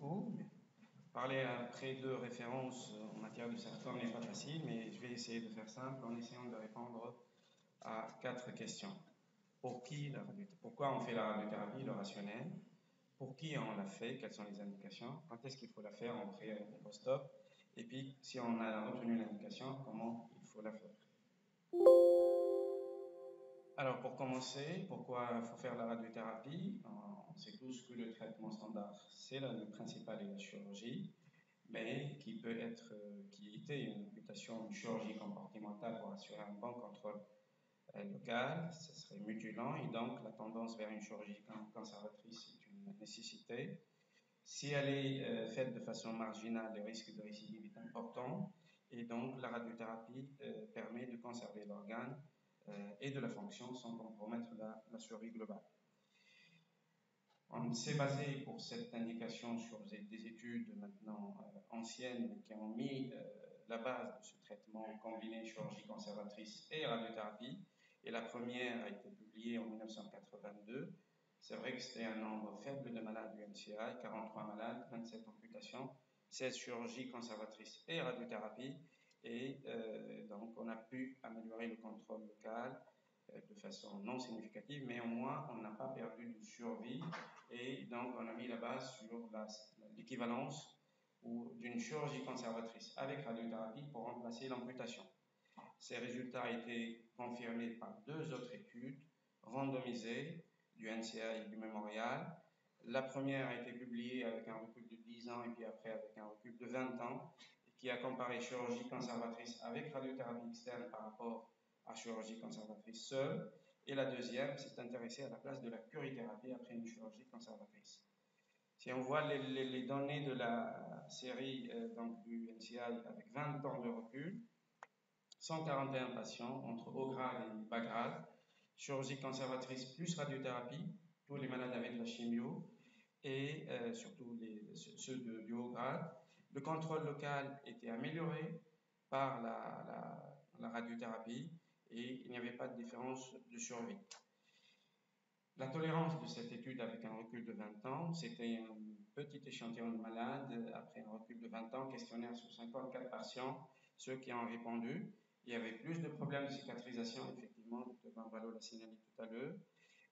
beaucoup. Parler après de références en matière de sarcome n'est pas facile, mais je vais essayer de faire simple en essayant de répondre à 4 questions. Pourquoi on fait la radiothérapie, le rationnel? Pour qui on l'a fait? Quelles sont les indications? Quand est-ce qu'il faut la faire en pré et post-op? Et puis, si on a retenu l'indication, comment il faut la faire? Alors, pour commencer, pourquoi il faut faire la radiothérapie? On sait tous que le traitement standard, c'est le principal et la chirurgie, mais qui était une amputation, une chirurgie comportementale pour assurer un bon contrôle local, ce serait mutilant, et donc la tendance vers une chirurgie conservatrice est une nécessité. Si elle est faite de façon marginale, le risque de récidive est important, et donc la radiothérapie permet de conserver l'organe et de la fonction sans compromettre la survie globale. On s'est basé pour cette indication sur des études maintenant anciennes qui ont mis la base de ce traitement combiné chirurgie conservatrice et radiothérapie. Et la première a été publiée en 1982. C'est vrai que c'était un nombre faible de malades du NCI, 43 malades, 27 amputations, 16 chirurgies conservatrices et radiothérapie. Et donc on a pu améliorer le contrôle local de façon non significative, mais au moins on n'a pas perdu de survie et donc on a mis la base sur l'équivalence d'une chirurgie conservatrice avec radiothérapie pour remplacer l'amputation. Ces résultats ont été confirmés par 2 autres études randomisées du NCI et du Mémorial. La première a été publiée avec un recul de 10 ans et puis après avec un recul de 20 ans qui a comparé chirurgie conservatrice avec radiothérapie externe par rapport à chirurgie conservatrice seule. Et la deuxième s'est intéressée à la place de la curithérapie après une chirurgie conservatrice. Si on voit les données de la série donc du NCI avec 20 ans de recul, 141 patients entre haut grade et bas grade, chirurgie conservatrice plus radiothérapie, tous les malades avaient de la chimio, et surtout ceux du haut grade. Le contrôle local était amélioré par la radiothérapie et il n'y avait pas de différence de survie. La tolérance de cette étude avec un recul de 20 ans, c'était un petit échantillon de malades après un recul de 20 ans, questionnaire sur 54 patients, ceux qui ont répondu. Il y avait plus de problèmes de cicatrisation, effectivement, Dr. Valo l'a signalé tout à l'heure.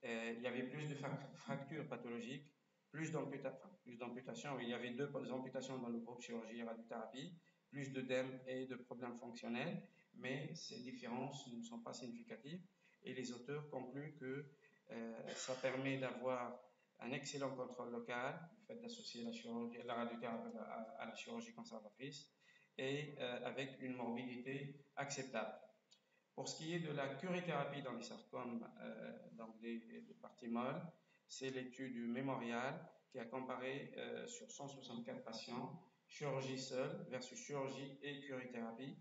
Il y avait plus de fractures pathologiques, plus d'amputations. Il y avait 2 amputations dans le groupe chirurgie et radiothérapie, plus d'œdème et de problèmes fonctionnels, mais ces différences ne sont pas significatives et les auteurs concluent que ça permet d'avoir un excellent contrôle local, le fait d'associer la radiothérapie à la chirurgie conservatrice et avec une morbidité acceptable. Pour ce qui est de la curithérapie dans les sarcomes, dans les parties molles, c'est l'étude du Mémorial qui a comparé sur 164 patients chirurgie seule versus chirurgie et curithérapie.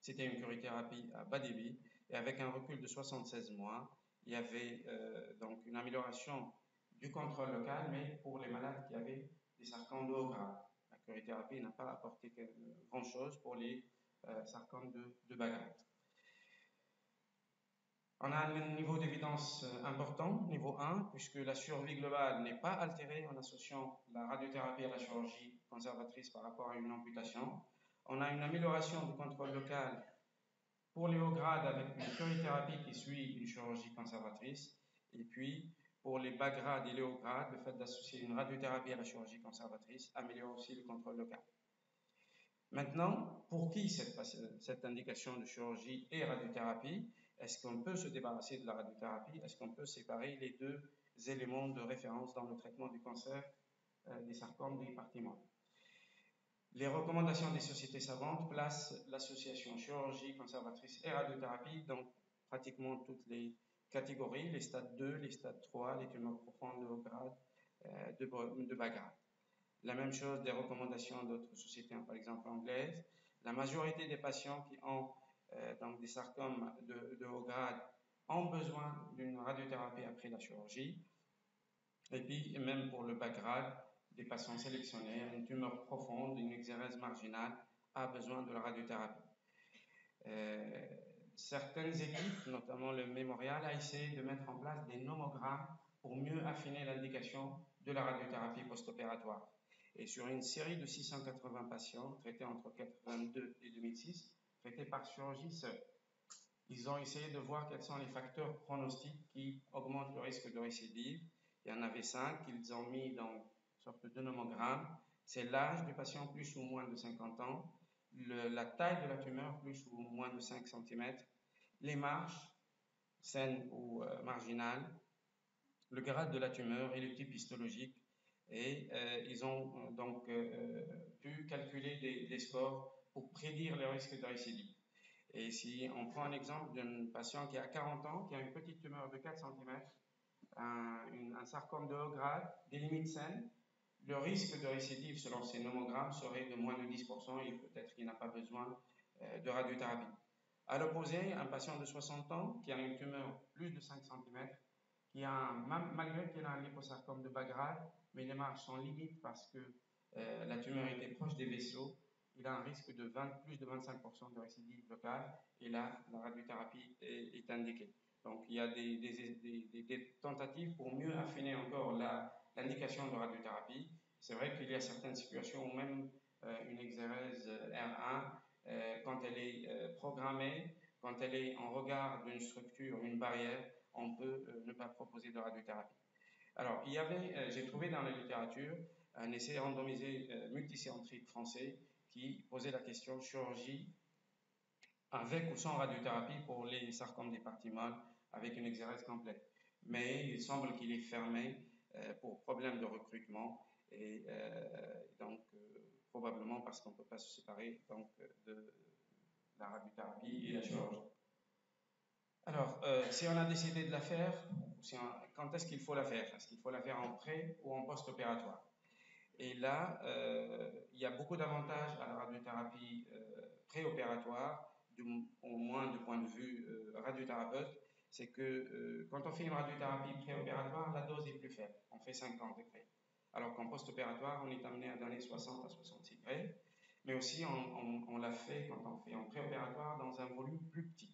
C'était une curithérapie à bas débit et avec un recul de 76 mois, il y avait donc une amélioration du contrôle local, mais pour les malades qui avaient des sarcomes de haut grade. La curithérapie n'a pas apporté grand-chose pour les sarcomes de bas grade. On a un niveau d'évidence important, niveau 1, puisque la survie globale n'est pas altérée en associant la radiothérapie à la chirurgie conservatrice par rapport à une amputation. On a une amélioration du contrôle local pour les hauts grades avec une curithérapie qui suit une chirurgie conservatrice. Et puis, pour les bas grades et les hauts grades, le fait d'associer une radiothérapie à la chirurgie conservatrice améliore aussi le contrôle local. Maintenant, pour qui cette indication de chirurgie et radiothérapie? Est-ce qu'on peut se débarrasser de la radiothérapie? Est-ce qu'on peut séparer les 2 éléments de référence dans le traitement du cancer des sarcomes des parties molles? Les recommandations des sociétés savantes placent l'association chirurgie conservatrice et radiothérapie dans pratiquement toutes les catégories, les stades 2, les stades 3, les tumeurs profondes de haut grade, de bas grade. La même chose des recommandations d'autres sociétés, par exemple anglaises. La majorité des patients qui ont donc des sarcomes de haut grade ont besoin d'une radiothérapie après la chirurgie. Et puis, même pour le bas grade, des patients sélectionnés, une tumeur profonde, une exérèse marginale, a besoin de la radiothérapie. Certaines équipes, notamment le Mémorial, a essayé de mettre en place des nomogrammes pour mieux affiner l'indication de la radiothérapie post-opératoire. Et sur une série de 680 patients traités entre 1982 et 2006, traités par chirurgie seule, ils ont essayé de voir quels sont les facteurs pronostiques qui augmentent le risque de récidive. Il y en avait 5 qu'ils ont mis dans une sorte de nomogramme. C'est l'âge du patient, plus ou moins de 50 ans, la taille de la tumeur, plus ou moins de 5 cm, les marches, saines ou marginales, le grade de la tumeur et le type histologique. Et ils ont donc pu calculer des scores pour prédire le risque de récidive. Et si on prend un exemple d'un patient qui a 40 ans, qui a une petite tumeur de 4 cm, un sarcome de haut grade, des limites saines, le risque de récidive selon ces nomogrammes serait de moins de 10% et peut-être qu'il n'a pas besoin de radiothérapie. À l'opposé, un patient de 60 ans qui a une tumeur plus de 5 cm, qui a malgré qu'il a un liposarcome de bas grade, mais les marges sont limites parce que la tumeur était proche des vaisseaux, il a un risque de plus de 25% de récidive locale, et là, la radiothérapie est indiquée. Donc, il y a des tentatives pour mieux affiner encore l'indication de radiothérapie. C'est vrai qu'il y a certaines situations où même une exérèse R1, quand elle est programmée, quand elle est en regard d'une structure, une barrière, on peut ne pas proposer de radiothérapie. Alors, j'ai trouvé dans la littérature un essai randomisé multicentrique français qui posait la question chirurgie avec ou sans radiothérapie pour les sarcomes départimales avec une exérèse complète. Mais il semble qu'il est fermé pour problème de recrutement et donc probablement parce qu'on ne peut pas se séparer donc, de la radiothérapie et la chirurgie. Alors, si on a décidé de la faire, quand est-ce qu'il faut la faire? Est-ce qu'il faut la faire en pré ou en post-opératoire? Et là, il y a beaucoup d'avantages à la radiothérapie préopératoire, au moins du point de vue radiothérapeute. C'est que quand on fait une radiothérapie préopératoire, la dose est plus faible. On fait 50 degrés. Alors qu'en post-opératoire, on est amené à donner 60 à 66 degrés. Mais aussi, on la fait quand on fait en préopératoire dans un volume plus petit.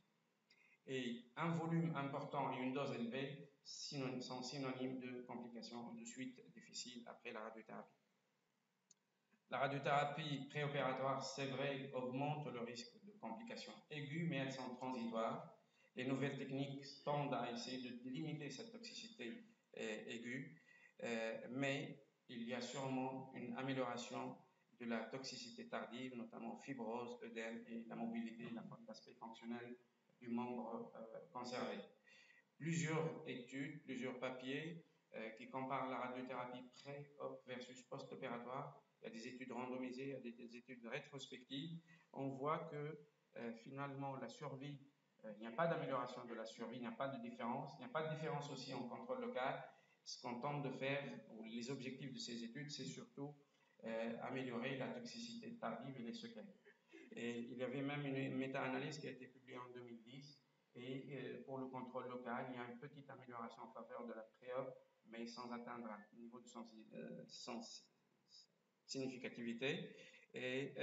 Et un volume important et une dose élevée sont synonymes de complications de suite difficiles après la radiothérapie. La radiothérapie préopératoire, c'est vrai, augmente le risque de complications aiguës, mais elles sont transitoires. Les nouvelles techniques tendent à essayer de limiter cette toxicité aiguë, mais il y a sûrement une amélioration de la toxicité tardive, notamment fibrose, œdème et la mobilité, l'aspect fonctionnel du membre conservé. Plusieurs études, plusieurs papiers qui comparent la radiothérapie pré-op versus post-opératoire. Il y a des études randomisées, il y a des études rétrospectives. On voit que finalement la survie, il n'y a pas d'amélioration de la survie, il n'y a pas de différence. Il n'y a pas de différence aussi en contrôle local. Ce qu'on tente de faire, ou les objectifs de ces études, c'est surtout améliorer la toxicité tardive et les séquelles. Et il y avait même une méta-analyse qui a été publiée en 2010. Et pour le contrôle local, il y a une petite amélioration en faveur de la pré-op, mais sans atteindre un niveau de significativité. Et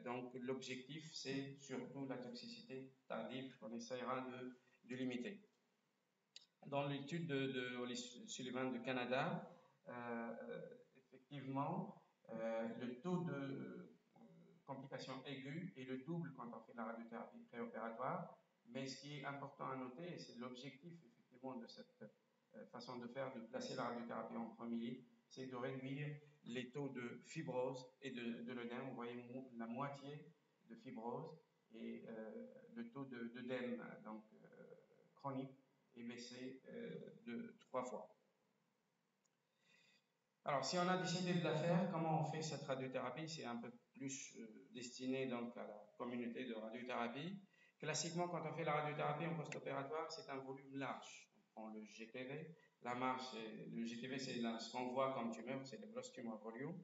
donc l'objectif, c'est surtout la toxicité tardive qu'on essaiera de limiter. Dans l'étude de Holly Sullivan du Canada, effectivement, le taux de complications aiguës est le double quand on fait la radiothérapie préopératoire. Mais ce qui est important à noter, et c'est l'objectif effectivement de cette façon de faire, de placer la radiothérapie en premier, c'est de réduire les taux de fibrose et de l'œdème. Vous voyez la moitié de fibrose et le taux d'œdème chronique est baissé de 3 fois. Alors, si on a décidé de la faire, comment on fait cette radiothérapie? C'est un peu plus destiné donc à la communauté de radiothérapie. Classiquement, quand on fait la radiothérapie en post-opératoire, c'est un volume large. On prend le GTV. La marche, le GTV, c'est ce qu'on voit comme tumeur, c'est le gross tumor volume.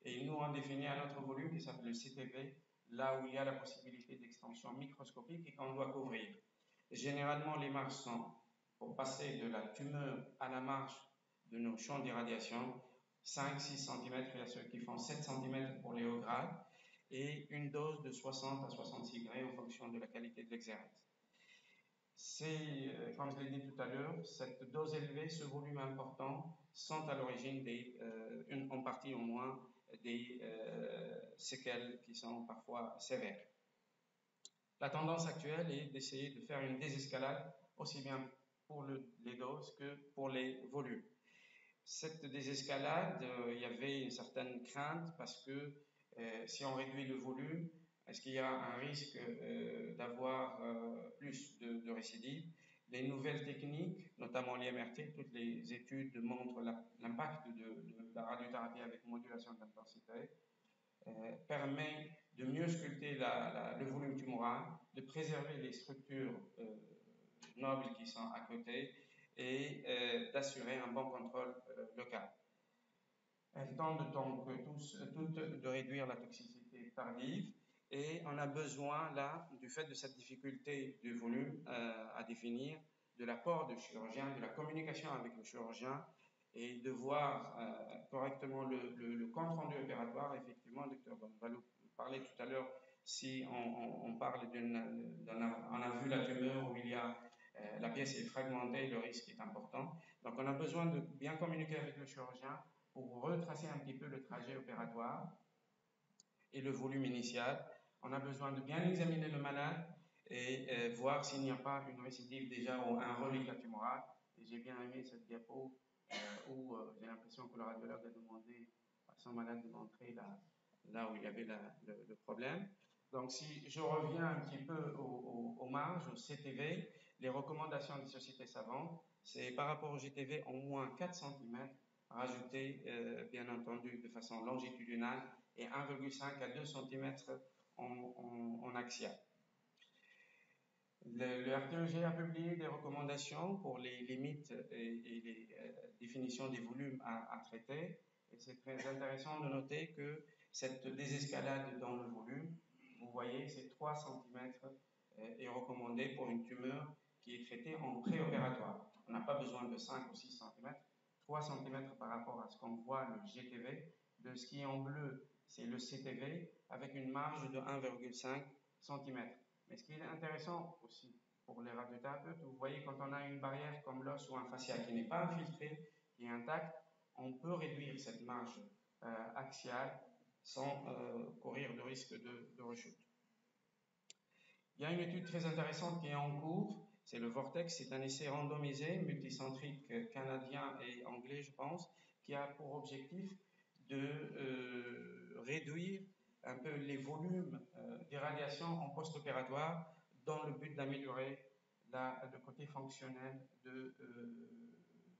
Et nous, on définit un autre volume qui s'appelle le CTV, là où il y a la possibilité d'extension microscopique et qu'on doit couvrir. Et généralement, les marches sont, pour passer de la tumeur à la marche de nos champs d'irradiation, 5-6 cm, il y a ceux qui font 7 cm pour les hauts grades, et une dose de 60 à 66 degrés en fonction de la qualité de l'exérèse. C'est, comme je l'ai dit tout à l'heure, cette dose élevée, ce volume important, sont à l'origine en partie au moins séquelles qui sont parfois sévères. La tendance actuelle est d'essayer de faire une désescalade aussi bien pour les doses que pour les volumes. Cette désescalade, il y avait une certaine crainte parce que si on réduit le volume, est-ce qu'il y a un risque d'avoir plus de récidives? Les nouvelles techniques, notamment l'IMRT, toutes les études montrent l'impact de la radiothérapie avec modulation d'intensité, permet de mieux sculpter le volume tumoral, de préserver les structures nobles qui sont à côté et d'assurer un bon contrôle local. Elle tente donc toutes de réduire la toxicité tardive et on a besoin là, du fait de cette difficulté du volume à définir, de l'apport du chirurgien, de la communication avec le chirurgien et de voir correctement le compte rendu opératoire. Effectivement, le docteur Bonvalou parlait tout à l'heure, si on parle on a vu la tumeur où il y a la pièce est fragmentée, le risque est important. Donc on a besoin de bien communiquer avec le chirurgien pour retracer un petit peu le trajet opératoire et le volume initial. On a besoin de bien examiner le malade et voir s'il n'y a pas une récidive déjà ou un reliquat tumoral. Et j'ai bien aimé cette diapo où j'ai l'impression que le radiologue a demandé à son malade de montrer là où il y avait le problème. Donc si je reviens un petit peu aux marges, au CTV, les recommandations des sociétés savantes, c'est par rapport au GTV en moins 4 cm, rajouté bien entendu de façon longitudinale et 1,5 à 2 cm en axial. Le RTEG a publié des recommandations pour les limites et les définitions des volumes à traiter. Et c'est très intéressant de noter que cette désescalade dans le volume, vous voyez, c'est 3 cm est recommandé pour une tumeur qui est traitée en préopératoire. On n'a pas besoin de 5 ou 6 cm, 3 cm par rapport à ce qu'on voit le GTV. De ce qui est en bleu, c'est le CTV avec une marge de 1,5 cm. Mais ce qui est intéressant aussi pour les radiothérapeutes, vous voyez, quand on a une barrière comme l'os ou un fascia qui n'est pas infiltré, qui est intact, on peut réduire cette marge axiale sans courir de risque de rechute. Il y a une étude très intéressante qui est en cours, c'est le Vortex, c'est un essai randomisé, multicentrique canadien et anglais, je pense, qui a pour objectif de réduire un peu les volumes d'irradiation en post-opératoire dans le but d'améliorer le côté fonctionnel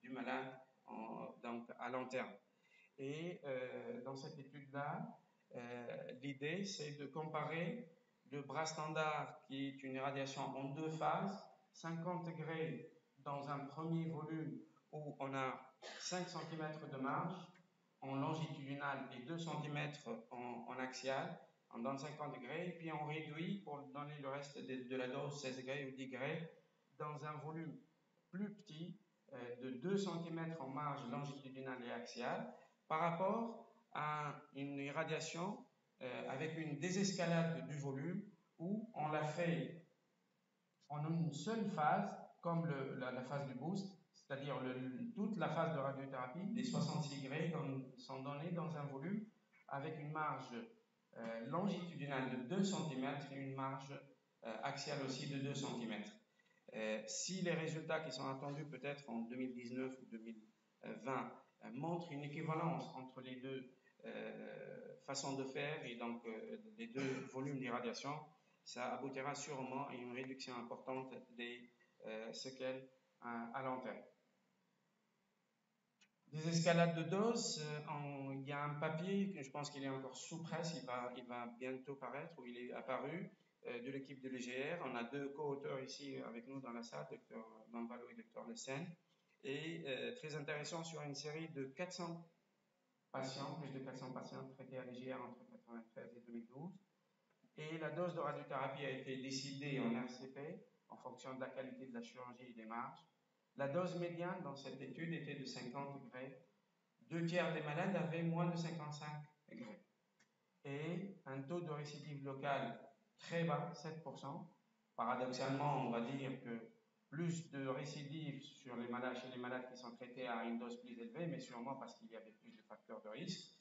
du malade donc à long terme. Et dans cette étude-là, l'idée c'est de comparer le bras standard qui est une irradiation en 2 phases, 50 degrés dans un premier volume où on a 5 cm de marge en longitudinal et 2 cm en axial, on donne 50 degrés, et puis on réduit pour donner le reste de la dose 16 degrés ou 10 degrés dans un volume plus petit de 2 cm en marge longitudinale et axiale par rapport à une irradiation avec une désescalade du volume où on l'a fait en une seule phase, comme la phase du boost, c'est-à-dire toute la phase de radiothérapie, des 66 degrés sont donnés dans un volume avec une marge longitudinale de 2 cm et une marge axiale aussi de 2 cm. Si les résultats qui sont attendus peut-être en 2019 ou 2020 montrent une équivalence entre les deux façons de faire et donc les deux volumes d'irradiation, ça aboutira sûrement à une réduction importante des séquelles à long terme. Des escalades de doses, il y a un papier que je pense qu'il est encore sous presse, il va bientôt paraître, ou il est apparu, de l'équipe de l'EGR. On a 2 co-auteurs ici avec nous dans la salle, Dr Bonvalou et Dr Lessen, et très intéressant sur une série de 400 patients, plus de 400 patients traités à l'EGR entre 1993 et 2012. Et la dose de radiothérapie a été décidée en RCP en fonction de la qualité de la chirurgie et des marges. La dose médiane dans cette étude était de 50 degrés. 2 tiers des malades avaient moins de 55 degrés. Et un taux de récidive locale très bas, 7%. Paradoxalement, on va dire que plus de récidives chez les malades qui sont traités à une dose plus élevée, mais sûrement parce qu'il y avait plus de facteurs de risque.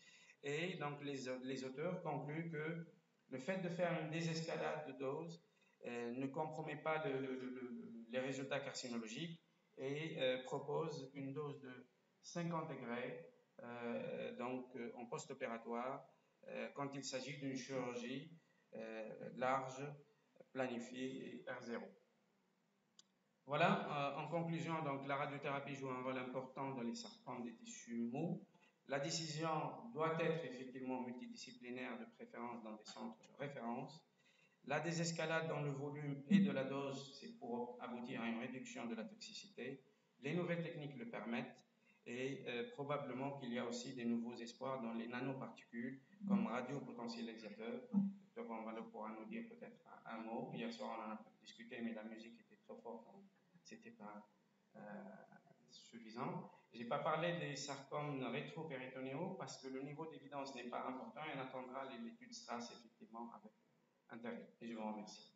Et donc les auteurs concluent que le fait de faire une désescalade de dose ne compromet pas les résultats carcinologiques et propose une dose de 50 degrés en post-opératoire quand il s'agit d'une chirurgie large, planifiée et R0. Voilà, en conclusion, donc, la radiothérapie joue un rôle important dans les sarcomes des tissus mous. La décision doit être effectivement multidisciplinaire, de préférence dans des centres de référence. La désescalade dans le volume et de la dose, c'est pour aboutir à une réduction de la toxicité. Les nouvelles techniques le permettent et probablement qu'il y a aussi des nouveaux espoirs dans les nanoparticules comme radiopotentialisateurs. Dr. Bonvallo pourra nous dire peut-être un mot. Hier soir, on en a discuté, mais la musique était trop forte, donc c'était pas suffisant. Je n'ai pas parlé des sarcomes rétropéritonéaux parce que le niveau d'évidence n'est pas important et on attendra l'étude STRASS effectivement avec intérêt. Et je vous remercie.